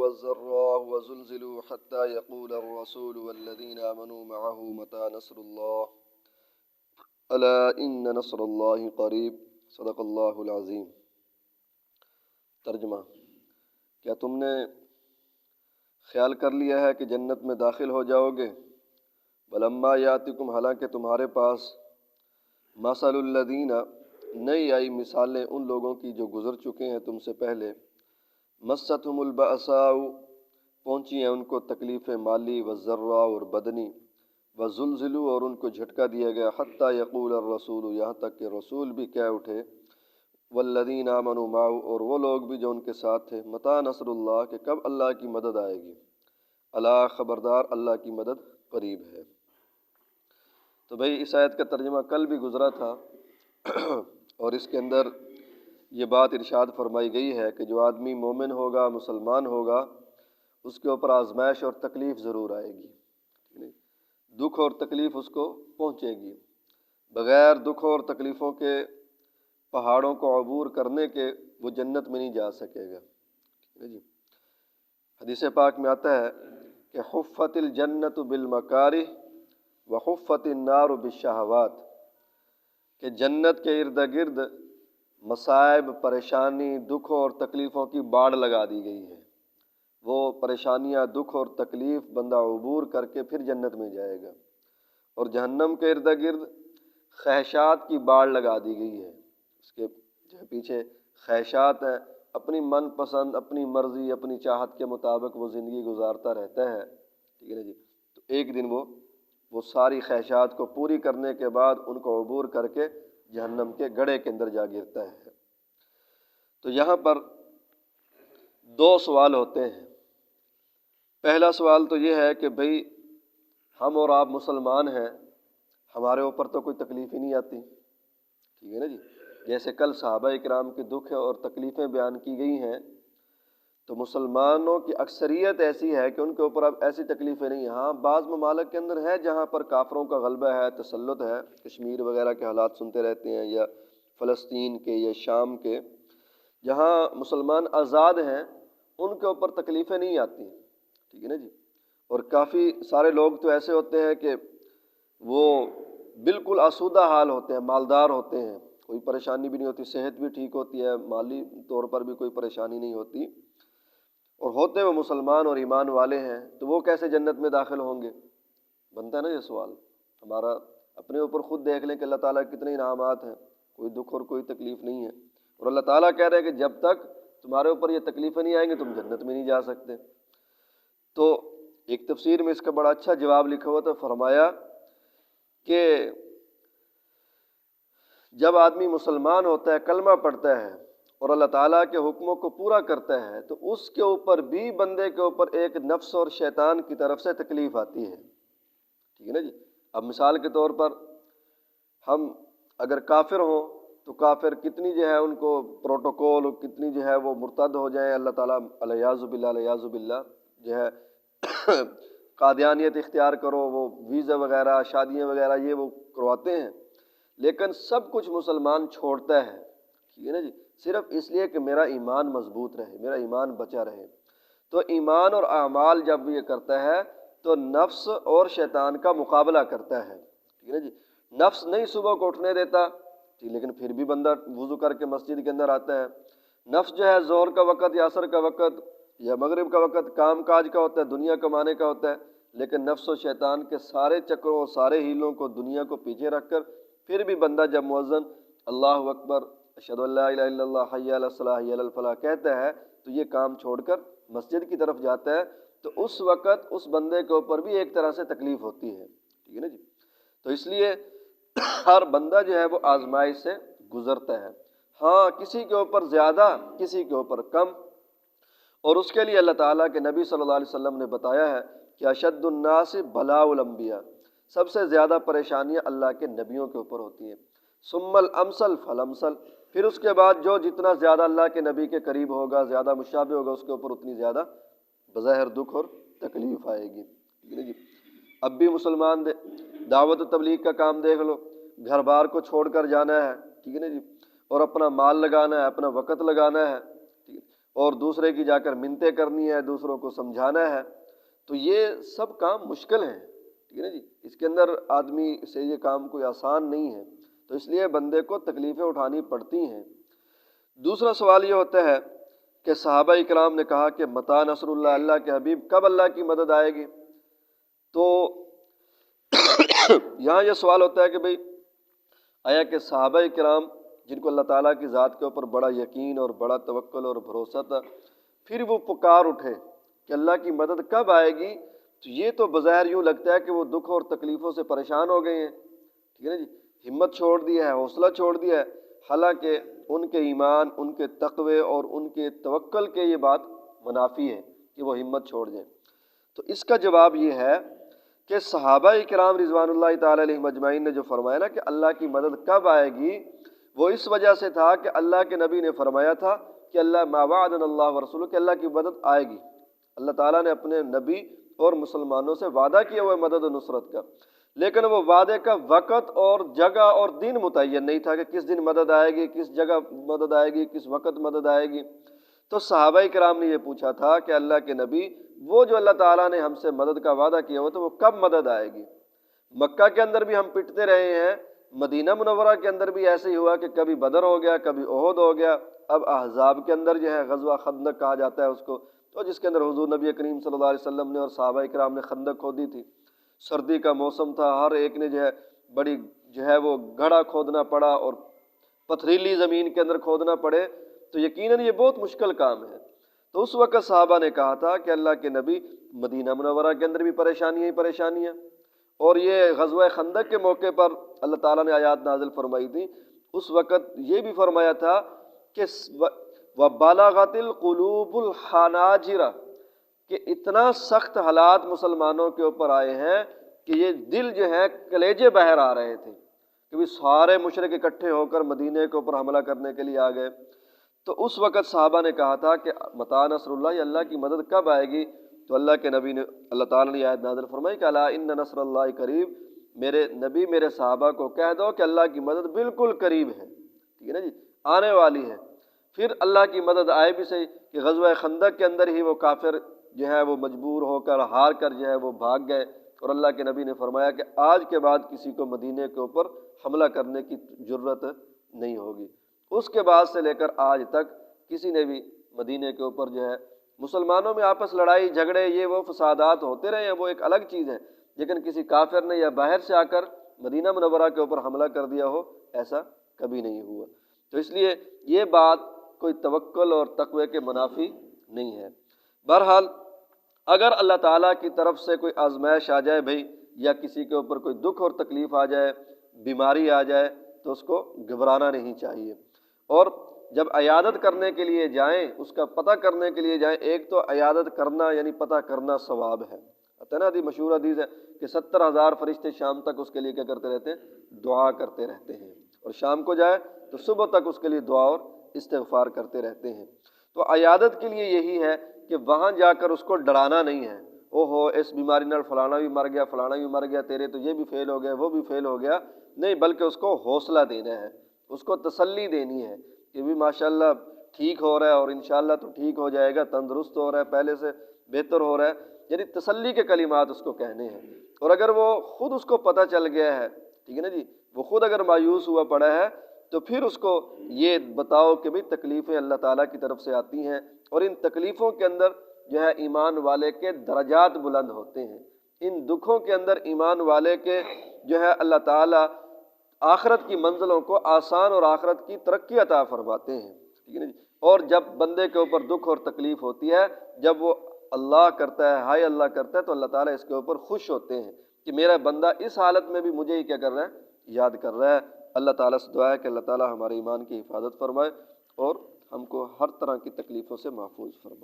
والضراء وزلزلوا حتى يقول الرسول والذين آمنوا معه متى نصر الله ألا إن نصر الله قریب صدق اللہ العظیم۔ ترجمہ: کیا تم نے خیال کر لیا ہے کہ جنت میں داخل ہو جاؤ گے؟ ولما یاتکم، حالانکہ تمہارے پاس مثل الذین، نہیں آئی مثالیں ان لوگوں کی جو گزر چکے ہیں تم سے پہلے، مستہم البأساء، پہنچی ہیں ان کو تکلیفیں مالی والضراء اور بدنی، وزلزلوا اور ان کو جھٹکا دیا گیا، حتی یقول الرسول، یہاں تک کہ رسول بھی کہہ اٹھے، والذین آمنوا معه، اور وہ لوگ بھی جو ان کے ساتھ تھے، متی نصر اللہ، کہ کب اللہ کی مدد آئے گی، الا خبردار اللہ کی مدد قریب ہے۔ تو بھئی اس آیت کا ترجمہ کل بھی گزرا تھا اور اس کے اندر یہ بات ارشاد فرمائی گئی ہے کہ جو آدمی مومن ہوگا، مسلمان ہوگا، اس کے اوپر آزمائش اور تکلیف ضرور آئے گی، دکھ اور تکلیف اس کو پہنچے گی۔ بغیر دکھ اور تکلیفوں کے پہاڑوں کو عبور کرنے کے وہ جنت میں نہیں جا سکے گا۔ حدیث پاک میں آتا ہے کہ حفت الجنت بالمکارہ وحفت النار بالشہوات، کہ جنت کے ارد گرد مصائب، پریشانی، دکھوں اور تکلیفوں کی باڑ لگا دی گئی ہے۔ وہ پریشانیاں، دکھ اور تکلیف بندہ عبور کر کے پھر جنت میں جائے گا۔ اور جہنم کے ارد گرد خواہشات کی باڑ لگا دی گئی ہے، اس کے جو پیچھے خواہشات ہیں، اپنی من پسند، اپنی مرضی، اپنی چاہت کے مطابق وہ زندگی گزارتا رہتا ہے، ٹھیک ہے نا جی۔ تو ایک دن وہ ساری خواہشات کو پوری کرنے کے بعد ان کو عبور کر کے جہنم کے گڑھے کے اندر جا گرتا ہے۔ تو یہاں پر دو سوال ہوتے ہیں۔ پہلا سوال تو یہ ہے کہ بھئی ہم اور آپ مسلمان ہیں، ہمارے اوپر تو کوئی تکلیف ہی نہیں آتی، ٹھیک ہے نا جی۔ جیسے کل صحابہ اکرام کے دکھ اور تکلیفیں بیان کی گئی ہیں، تو مسلمانوں کی اکثریت ایسی ہے کہ ان کے اوپر اب ایسی تکلیفیں نہیں ہیں۔ ہاں بعض ممالک کے اندر ہے جہاں پر کافروں کا غلبہ ہے، تسلط ہے، کشمیر وغیرہ کے حالات سنتے رہتے ہیں، یا فلسطین کے یا شام کے، جہاں مسلمان آزاد ہیں ان کے اوپر تکلیفیں نہیں آتی، ٹھیک ہے نا جی۔ اور کافی سارے لوگ تو ایسے ہوتے ہیں کہ وہ بالکل آسودہ حال ہوتے ہیں، مالدار ہوتے ہیں، کوئی پریشانی بھی نہیں ہوتی، صحت بھی ٹھیک ہوتی ہے، مالی طور پر بھی کوئی پریشانی نہیں ہوتی، اور ہوتے وہ مسلمان اور ایمان والے ہیں، تو وہ کیسے جنت میں داخل ہوں گے؟ بنتا ہے نا یہ سوال ہمارا۔ اپنے اوپر خود دیکھ لیں کہ اللہ تعالیٰ کتنے انعامات ہیں، کوئی دکھ اور کوئی تکلیف نہیں ہے، اور اللہ تعالیٰ کہہ رہے ہیں کہ جب تک تمہارے اوپر یہ تکلیفیں نہیں آئیں گی تم جنت میں نہیں جا سکتے۔ تو ایک تفسیر میں اس کا بڑا اچھا جواب لکھا ہوا تھا، فرمایا کہ جب آدمی مسلمان ہوتا ہے، کلمہ پڑھتا ہے اور اللہ تعالیٰ کے حکموں کو پورا کرتا ہے، تو اس کے اوپر بھی، بندے کے اوپر ایک نفس اور شیطان کی طرف سے تکلیف آتی ہے، ٹھیک ہے نا جی۔ اب مثال کے طور پر ہم اگر کافر ہوں تو کافر کتنی جو ہے ان کو پروٹوکول، کتنی جو ہے وہ مرتد ہو جائیں، اللہ تعالیٰ الیاذ باللہ، الیاذ باللہ جو ہے قادیانیت اختیار کرو، وہ ویزا وغیرہ، شادیاں وغیرہ یہ وہ کرواتے ہیں، لیکن سب کچھ مسلمان چھوڑتا ہے، ٹھیک ہے نا جی، صرف اس لیے کہ میرا ایمان مضبوط رہے، میرا ایمان بچا رہے۔ تو ایمان اور اعمال جب یہ کرتا ہے تو نفس اور شیطان کا مقابلہ کرتا ہے، ٹھیک ہے نا جی۔ نفس نہیں صبح کو اٹھنے دیتا، لیکن پھر بھی بندہ وضو کر کے مسجد کے اندر آتا ہے۔ نفس جو ہے ظہر کا وقت یا عصر کا وقت یا مغرب کا وقت کام کاج کا ہوتا ہے، دنیا کمانے کا ہوتا ہے، لیکن نفس و شیطان کے سارے چکروں، سارے ہیلوں کو، دنیا کو پیچھے رکھ کر پھر بھی بندہ جب مؤذن اللہ اکبر اشہد ان لا الہ الا اللہ حی علی الصلاۃ حی علی الفلاح کہتا ہے تو یہ کام چھوڑ کر مسجد کی طرف جاتا ہے، تو اس وقت اس بندے کے اوپر بھی ایک طرح سے تکلیف ہوتی ہے، ٹھیک ہے نا جی۔ تو اس لیے ہر بندہ جو ہے وہ آزمائش سے گزرتا ہے، ہاں کسی کے اوپر زیادہ، کسی کے اوپر کم، اور اس کے لیے اللہ تعالیٰ کے نبی صلی اللہ علیہ وسلم نے بتایا ہے کہ اشد الناس بلاء الانبیاء، سب سے زیادہ پریشانیاں اللہ کے نبیوں کے اوپر ہوتی ہیں، ثم الامثل فالامثل، پھر اس کے بعد جو جتنا زیادہ اللہ کے نبی کے قریب ہوگا، زیادہ مشابہ ہوگا، اس کے اوپر اتنی زیادہ بظاہر دکھ اور تکلیف آئے گی، ٹھیک ہے جی۔ اب بھی مسلمان دعوت و تبلیغ کا کام دیکھ لو، گھر بار کو چھوڑ کر جانا ہے، ٹھیک ہے نا جی، اور اپنا مال لگانا ہے، اپنا وقت لگانا ہے، ٹھیک ہے، اور دوسرے کی جا کر منتیں کرنی ہے، دوسروں کو سمجھانا ہے، تو یہ سب کام مشکل ہیں، ٹھیک ہے نا جی، اس کے اندر آدمی سے یہ کام کوئی آسان نہیں ہے، تو اس لیے بندے کو تکلیفیں اٹھانی پڑتی ہیں۔ دوسرا سوال یہ ہوتا ہے کہ صحابہ اکرام نے کہا کہ متی نصر اللہ، اللہ کے حبیب کب اللہ کی مدد آئے گی؟ تو یہاں یہ سوال ہوتا ہے کہ بھئی آیا کہ صحابہ کرام جن کو اللہ تعالیٰ کی ذات کے اوپر بڑا یقین اور بڑا توکل اور بھروسہ تھا، پھر وہ پکار اٹھے کہ اللہ کی مدد کب آئے گی، تو یہ تو بظاہر یوں لگتا ہے کہ وہ دکھ اور تکلیفوں سے پریشان ہو گئے ہیں، ٹھیک ہے نا جی، ہمت چھوڑ دیا ہے، حوصلہ چھوڑ دیا ہے، حالانکہ ان کے ایمان، ان کے تقوی اور ان کے توکل کے یہ بات منافی ہے کہ وہ ہمت چھوڑ جائیں۔ تو اس کا جواب یہ ہے کہ صحابہ کرام رضوان اللہ تعالی علیہم اجمعین نے جو فرمایا نا کہ اللہ کی مدد کب آئے گی، وہ اس وجہ سے تھا کہ اللہ کے نبی نے فرمایا تھا کہ اللہ ما وعدنا اللہ ورسولہ، کہ اللہ کی مدد آئے گی۔ اللہ تعالیٰ نے اپنے نبی اور مسلمانوں سے وعدہ کیا ہوا ہے مدد و نصرت کا، لیکن وہ وعدے کا وقت اور جگہ اور دن متعین نہیں تھا کہ کس دن مدد آئے گی، کس جگہ مدد آئے گی، کس وقت مدد آئے گی۔ تو صحابہ کرام نے یہ پوچھا تھا کہ اللہ کے نبی، وہ جو اللہ تعالیٰ نے ہم سے مدد کا وعدہ کیا ہوا تو وہ کب مدد آئے گی؟ مکہ کے اندر بھی ہم پٹتے رہے ہیں، مدینہ منورہ کے اندر بھی ایسے ہی ہوا کہ کبھی بدر ہو گیا، کبھی احد ہو گیا، اب احزاب کے اندر جو ہے غزوہ خندق کہا جاتا ہے اس کو، تو جس کے اندر حضور نبی کریم صلی اللہ علیہ وسلم نے اور صحابہ کرام نے خندق کھودی تھی۔ سردی کا موسم تھا، ہر ایک نے جو ہے بڑی جو ہے وہ گڑھا کھودنا پڑا، اور پتھریلی زمین کے اندر کھودنا پڑے تو یقیناً یہ بہت مشکل کام ہے۔ تو اس وقت صحابہ نے کہا تھا کہ اللہ کے نبی، مدینہ منورہ کے اندر بھی پریشانیاں ہی پریشانیاں، اور یہ غزوہ خندق کے موقع پر اللہ تعالیٰ نے آیات نازل فرمائی تھی، اس وقت یہ بھی فرمایا تھا کہ وَبَلَغَتِ الْقُلُوبُ الْحَنَاجِرَ، کہ اتنا سخت حالات مسلمانوں کے اوپر آئے ہیں کہ یہ دل جو ہے کلیجے باہر آ رہے تھے کہ بھی سارے مشرک اکٹھے ہو کر مدینے کے اوپر حملہ کرنے کے لیے آ گئے۔ تو اس وقت صحابہ نے کہا تھا کہ متی نصر اللہ، اللہ کی مدد کب آئے گی؟ تو اللہ کے نبی نے، اللہ تعالیٰ نے آیت نازل فرمائی کہ الا ان نصر اللہ قریب، میرے نبی میرے صحابہ کو کہہ دو کہ اللہ کی مدد بالکل قریب ہے، ٹھیک ہے نا جی، آنے والی ہے۔ پھر اللہ کی مدد آئے بھی صحیح کہ غزوہ خندق کے اندر ہی وہ کافر جو ہے وہ مجبور ہو کر ہار کر جو ہے وہ بھاگ گئے، اور اللہ کے نبی نے فرمایا کہ آج کے بعد کسی کو مدینے کے اوپر حملہ کرنے کی جرت نہیں ہوگی۔ اس کے بعد سے لے کر آج تک کسی نے بھی مدینے کے اوپر جو ہے، مسلمانوں میں آپس لڑائی جھگڑے یہ وہ فسادات ہوتے رہے ہیں، وہ ایک الگ چیز ہے، لیکن کسی کافر نے یا باہر سے آ کر مدینہ منورہ کے اوپر حملہ کر دیا ہو، ایسا کبھی نہیں ہوا۔ تو اس لیے یہ بات کوئی توکل اور تقوی کے منافی نہیں ہے۔ بہرحال اگر اللہ تعالیٰ کی طرف سے کوئی آزمائش آ جائے بھائی، یا کسی کے اوپر کوئی دکھ اور تکلیف آ جائے، بیماری آ جائے، تو اس کو گھبرانا نہیں چاہیے، اور جب عیادت کرنے کے لیے جائیں، اس کا پتہ کرنے کے لیے جائیں، ایک تو عیادت کرنا یعنی پتہ کرنا ثواب ہے، نا حدیث مشہور حدیث ہے کہ 70,000 فرشتے شام تک اس کے لیے کیا کرتے رہتے ہیں؟ دعا کرتے رہتے ہیں، اور شام کو جائے تو صبح تک اس کے لیے دعا اور استغفار کرتے رہتے ہیں۔ تو عیادت کے لیے یہی ہے کہ وہاں جا کر اس کو ڈرانا نہیں ہے، او ہو اس بیماری نال فلانا بھی مر گیا، فلانا بھی مر گیا، تیرے تو یہ بھی فیل ہو گیا، وہ بھی فیل ہو گیا، نہیں، بلکہ اس کو حوصلہ دینا ہے، اس کو تسلی دینی ہے کہ بھی ماشاءاللہ ٹھیک ہو رہا ہے، اور انشاءاللہ تو ٹھیک ہو جائے گا، تندرست ہو رہا ہے، پہلے سے بہتر ہو رہا ہے، یعنی تسلی کے کلمات اس کو کہنے ہیں۔ اور اگر وہ خود اس کو پتہ چل گیا ہے، ٹھیک ہے نا جی، وہ خود اگر مایوس ہوا پڑا ہے، تو پھر اس کو یہ بتاؤ کہ بھئی تکلیفیں اللہ تعالیٰ کی طرف سے آتی ہیں، اور ان تکلیفوں کے اندر جو ہے ایمان والے کے درجات بلند ہوتے ہیں، ان دکھوں کے اندر ایمان والے کے جو ہے اللہ تعالیٰ آخرت کی منزلوں کو آسان اور آخرت کی ترقی عطا فرماتے ہیں، ٹھیک ہے نا جی۔ اور جب بندے کے اوپر دکھ اور تکلیف ہوتی ہے، جب وہ اللہ کرتا ہے، ہائے اللہ کرتا ہے، تو اللہ تعالیٰ اس کے اوپر خوش ہوتے ہیں کہ میرا بندہ اس حالت میں بھی مجھے ہی کیا کر رہا ہے؟ یاد کر رہا ہے۔ اللہ تعالیٰ سے دعا ہے کہ اللہ تعالیٰ ہمارے ایمان کی حفاظت فرمائے اور ہم کو ہر طرح کی تکلیفوں سے محفوظ فرمائے۔